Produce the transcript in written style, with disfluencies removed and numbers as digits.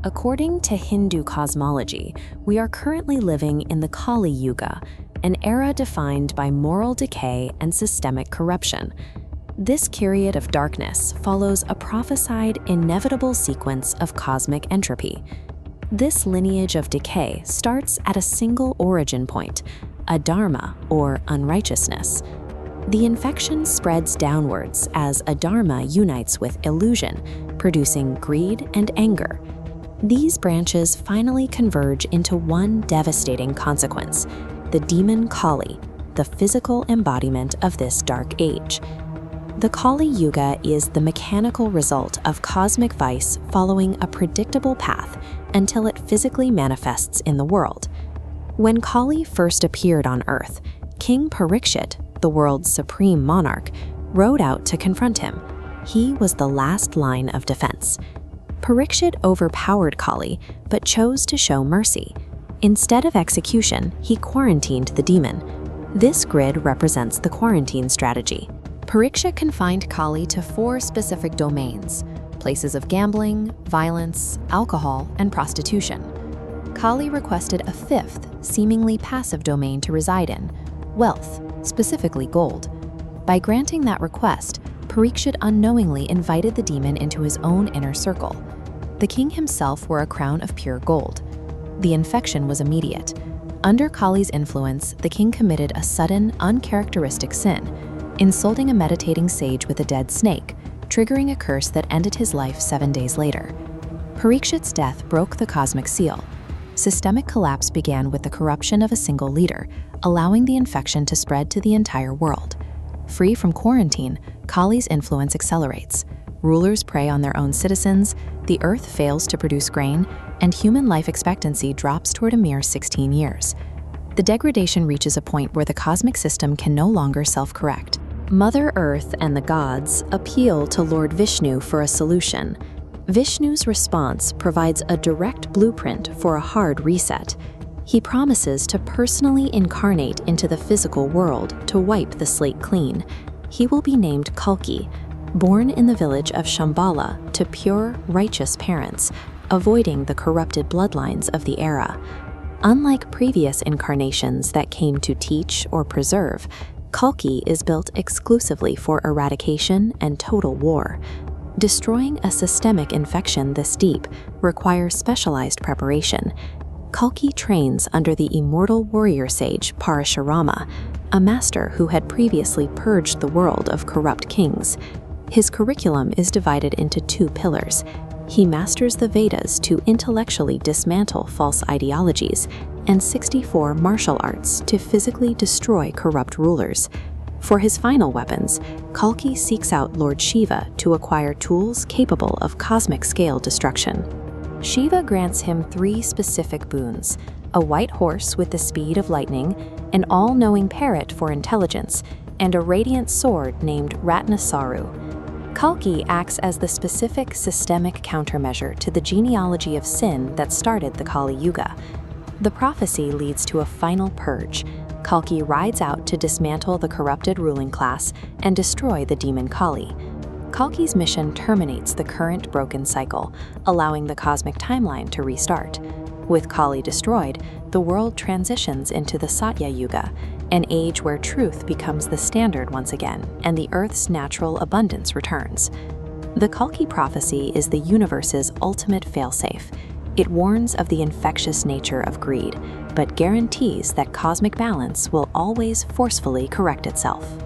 According to Hindu cosmology, we are currently living in the Kali Yuga, an era defined by moral decay and systemic corruption. This period of darkness follows a prophesied inevitable sequence of cosmic entropy. This lineage of decay starts at a single origin point, a dharma or unrighteousness. The infection spreads downwards as a dharma unites with illusion, producing greed and anger. These branches finally converge into one devastating consequence: the demon Kali, the physical embodiment of this dark age. The Kali Yuga is the mechanical result of cosmic vice following a predictable path until it physically manifests in the world. When Kali first appeared on Earth, King Parikshit, the world's supreme monarch, rode out to confront him. He was the last line of defense. Parikshit overpowered Kali, but chose to show mercy. Instead of execution, he quarantined the demon. This grid represents the quarantine strategy. Parikshit confined Kali to 4 specific domains: places of gambling, violence, alcohol, and prostitution. Kali requested a 5th, seemingly passive domain to reside in: wealth, specifically gold. By granting that request, Parikshit unknowingly invited the demon into his own inner circle. The king himself wore a crown of pure gold. The infection was immediate. Under Kali's influence, the king committed a sudden, uncharacteristic sin, insulting a meditating sage with a dead snake, triggering a curse that ended his life 7 days later. Parikshit's death broke the cosmic seal. Systemic collapse began with the corruption of a single leader, allowing the infection to spread to the entire world. Free from quarantine, Kali's influence accelerates. Rulers prey on their own citizens, the earth fails to produce grain, and human life expectancy drops toward a mere 16 years. The degradation reaches a point where the cosmic system can no longer self-correct. Mother Earth and the gods appeal to Lord Vishnu for a solution. Vishnu's response provides a direct blueprint for a hard reset. He promises to personally incarnate into the physical world to wipe the slate clean. He will be named Kalki, born in the village of Shambhala to pure, righteous parents, avoiding the corrupted bloodlines of the era. Unlike previous incarnations that came to teach or preserve, Kalki is built exclusively for eradication and total war. Destroying a systemic infection this deep requires specialized preparation. Kalki trains under the immortal warrior sage Parshurama, a master who had previously purged the world of corrupt kings. His curriculum is divided into 2 pillars. He masters the Vedas to intellectually dismantle false ideologies, and 64 martial arts to physically destroy corrupt rulers. For his final weapons, Kalki seeks out Lord Shiva to acquire tools capable of cosmic-scale destruction. Shiva grants him 3 specific boons: a white horse with the speed of lightning, an all-knowing parrot for intelligence, and a radiant sword named Ratnasaru. Kalki acts as the specific systemic countermeasure to the genealogy of sin that started the Kali Yuga. The prophecy leads to a final purge. Kalki rides out to dismantle the corrupted ruling class and destroy the demon Kali. Kalki's mission terminates the current broken cycle, allowing the cosmic timeline to restart. With Kali destroyed, the world transitions into the Satya Yuga, an age where truth becomes the standard once again, and the Earth's natural abundance returns. The Kalki prophecy is the universe's ultimate failsafe. It warns of the infectious nature of greed, but guarantees that cosmic balance will always forcefully correct itself.